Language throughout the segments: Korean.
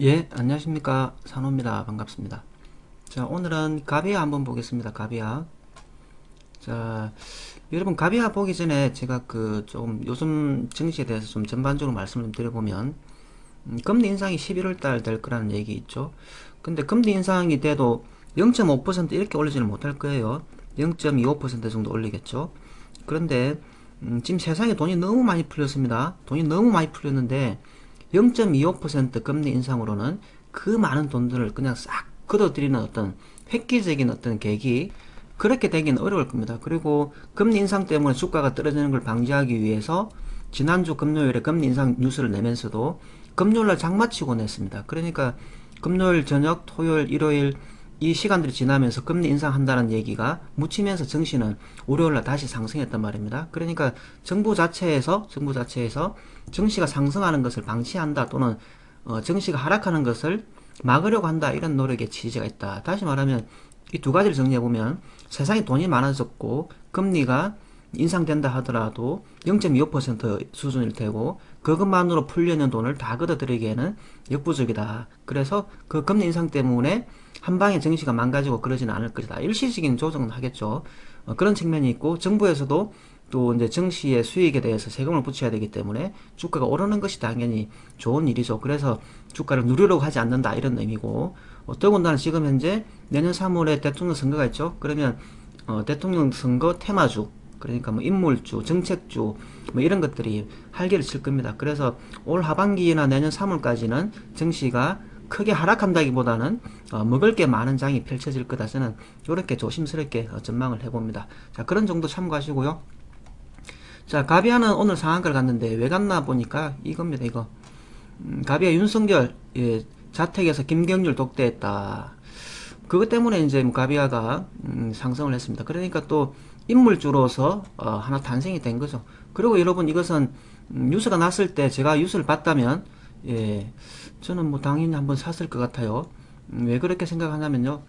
예, 안녕하십니까. 산호입니다. 반갑습니다. 자, 오늘은 가비아 한번 보겠습니다. 가비아. 자, 여러분, 가비아 보기 전에 제가 좀 요즘 증시에 대해서 좀 전반적으로 말씀을 좀 드려보면, 금리 인상이 11월 달 될 거라는 얘기 있죠. 근데 금리 인상이 돼도 0.5% 이렇게 올리지는 못할 거예요. 0.25% 정도 올리겠죠. 그런데, 지금 세상에 돈이 너무 많이 풀렸습니다. 돈이 너무 많이 풀렸는데, 0.25% 금리 인상으로는 그 많은 돈들을 그냥 싹 걷어들이는 어떤 획기적인 어떤 계기, 그렇게 되기는 어려울 겁니다. 그리고 금리 인상 때문에 주가가 떨어지는 걸 방지하기 위해서 지난주 금요일에 금리 인상 뉴스를 내면서도 금요일날 장마치고 냈습니다. 그러니까 금요일 저녁, 토요일, 일요일 이 시간들이 지나면서 금리 인상한다는 얘기가 묻히면서 증시는 월요일날 다시 상승했단 말입니다. 그러니까 정부 자체에서 증시가 상승하는 것을 방치한다 또는 증시가 하락하는 것을 막으려고 한다 이런 노력의 취지가 있다. 다시 말하면 이 두 가지를 정리해보면 세상에 돈이 많아졌고 금리가 인상된다 하더라도 0.25% 수준일 테고 그것만으로 풀려는 돈을 다 걷어들이기에는 역부족이다. 그래서 그 금리 인상 때문에 한 방에 증시가 망가지고 그러지는 않을 것이다. 일시적인 조정은 하겠죠. 그런 측면이 있고 정부에서도 또 이제 증시의 수익에 대해서 세금을 붙여야 되기 때문에 주가가 오르는 것이 당연히 좋은 일이죠. 그래서 주가를 누르려고 하지 않는다 이런 의미고 더군다나 지금 현재 내년 3월에 대통령 선거가 있죠. 그러면 대통령 선거 테마주 그러니까 뭐 인물주, 정책주 뭐 이런 것들이 활기를 칠 겁니다. 그래서 올 하반기나 내년 3월까지는 증시가 크게 하락한다기보다는 먹을 게 많은 장이 펼쳐질 거다. 저는 이렇게 조심스럽게 전망을 해봅니다. 자, 그런 정도 참고하시고요. 자, 가비아는 오늘 상한가를 갔는데 왜 갔나 보니까 이겁니다. 이거 가비아 윤석열 자택에서 김경률 독대했다. 그것 때문에 이제 뭐 가비아가 상승을 했습니다. 그러니까 또 인물주로서 하나 탄생이 된 거죠. 그리고 여러분 이것은 뉴스가 났을 때 제가 뉴스를 봤다면 예, 저는 뭐 당연히 한번 샀을 것 같아요. 왜 그렇게 생각하냐면요.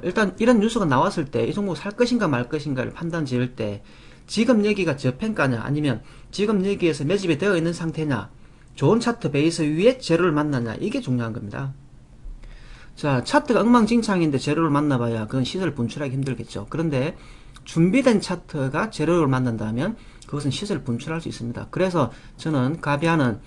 일단 이런 뉴스가 나왔을 때 이 종목 살 것인가 말 것인가를 판단 지을 때 지금 여기가 저평가냐 아니면 지금 여기에서 매집이 되어 있는 상태냐 좋은 차트 베이스 위에 재료를 만나냐 이게 중요한 겁니다. 자, 차트가 엉망진창인데 재료를 만나봐야 그건 시세를 분출하기 힘들겠죠. 그런데 준비된 차트가 재료를 만난다면 그것은 시세를 분출할 수 있습니다. 그래서 저는 가비아는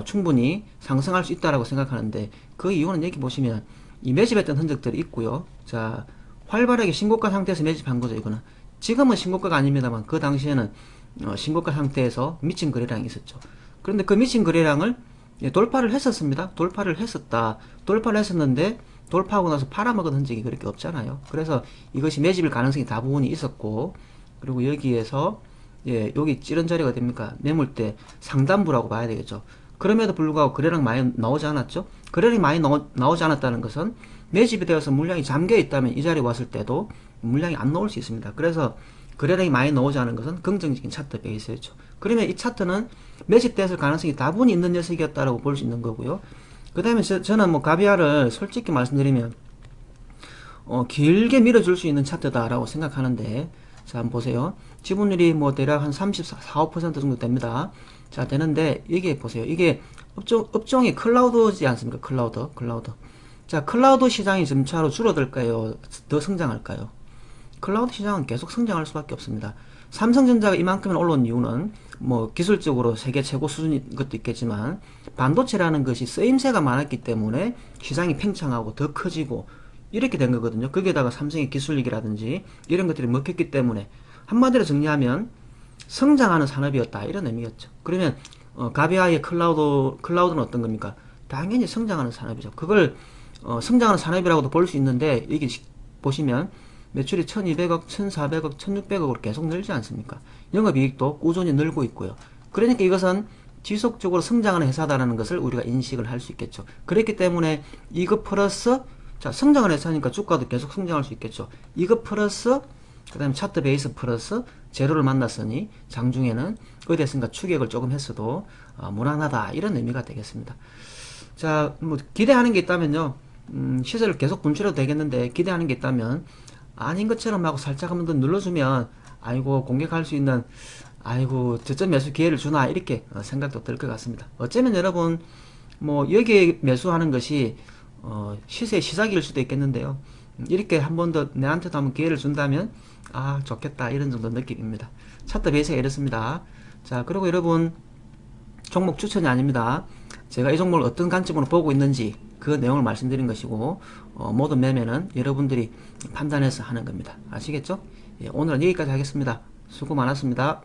충분히 상승할 수 있다라고 생각하는데 그 이유는 여기 보시면 이 매집했던 흔적들이 있고요. 자, 활발하게 신고가 상태에서 매집한 거죠, 이거는. 지금은 신고가가 아닙니다만 그 당시에는 신고가 상태에서 미친 거래량이 있었죠. 그런데 그 미친 거래량을 돌파를 했었습니다. 돌파를 했었다. 돌파를 했었는데 돌파하고 나서 팔아먹은 흔적이 그렇게 없잖아요. 그래서 이것이 매집일 가능성이 다부분이 있었고 그리고 여기에서 여기 찌른 자리가 됩니까? 매물대 상단부라고 봐야 되겠죠. 그럼에도 불구하고 거래량 많이 나오지 않았죠. 거래량이 많이 나오지 않았다는 것은 매집이 되어서 물량이 잠겨 있다면 이 자리에 왔을 때도 물량이 안 나올 수 있습니다. 그래서 거래량이 많이 나오지 않은 것은 긍정적인 차트 베이스였죠. 그러면 이 차트는 매집됐을 가능성이 다분히 있는 녀석이었다라고 볼 수 있는 거고요. 그 다음에 저는 뭐 가비아를 솔직히 말씀드리면 길게 밀어줄 수 있는 차트다라고 생각하는데 자 한번 보세요. 지분율이 뭐 대략 한 34, 5% 정도 됩니다. 자 되는데 이게 보세요. 이게 업종이 클라우드지 않습니까? 클라우드. 자 클라우드 시장이 점차로 줄어들까요? 더 성장할까요? 클라우드 시장은 계속 성장할 수밖에 없습니다. 삼성전자가 이만큼이나 올라온 이유는 뭐 기술적으로 세계 최고 수준인 것도 있겠지만 반도체라는 것이 쓰임새가 많았기 때문에 시장이 팽창하고 더 커지고 이렇게 된 거거든요. 거기에다가 삼성의 기술력이라든지 이런 것들이 먹혔기 때문에 한마디로 정리하면 성장하는 산업이었다 이런 의미였죠. 그러면 가비아의 클라우드는 어떤 겁니까? 당연히 성장하는 산업이죠. 그걸 성장하는 산업이라고도 볼 수 있는데 여기 보시면 매출이 1200억, 1400억, 1600억으로 계속 늘지 않습니까? 영업이익도 꾸준히 늘고 있고요. 그러니까 이것은 지속적으로 성장하는 회사다라는 것을 우리가 인식을 할 수 있겠죠. 그렇기 때문에 이것 플러스 자 성장하는 회사니까 주가도 계속 성장할 수 있겠죠. 이것 플러스 그 다음에 차트 베이스 플러스 제로를 만났으니 장중에는 어디에선가 추격을 조금 했어도 무난하다 이런 의미가 되겠습니다. 자, 뭐 기대하는 게 있다면요. 시세를 계속 분출해도 되겠는데 기대하는 게 있다면 아닌 것처럼 하고 살짝 한번 더 눌러주면 아이고 공격할 수 있는 아이고 저점 매수 기회를 주나 이렇게 생각도 들 것 같습니다. 어쩌면 여러분 뭐 여기에 매수하는 것이 시세의 시작일 수도 있겠는데요. 이렇게 한 번 더 내한테도 한번 기회를 준다면 아 좋겠다 이런 정도 느낌입니다. 차트 베이스가 이렇습니다. 자, 그리고 여러분, 종목 추천이 아닙니다. 제가 이 종목을 어떤 관점으로 보고 있는지 그 내용을 말씀드린 것이고, 모든 매매는 여러분들이 판단해서 하는 겁니다. 아시겠죠? 예, 오늘은 여기까지 하겠습니다. 수고 많았습니다.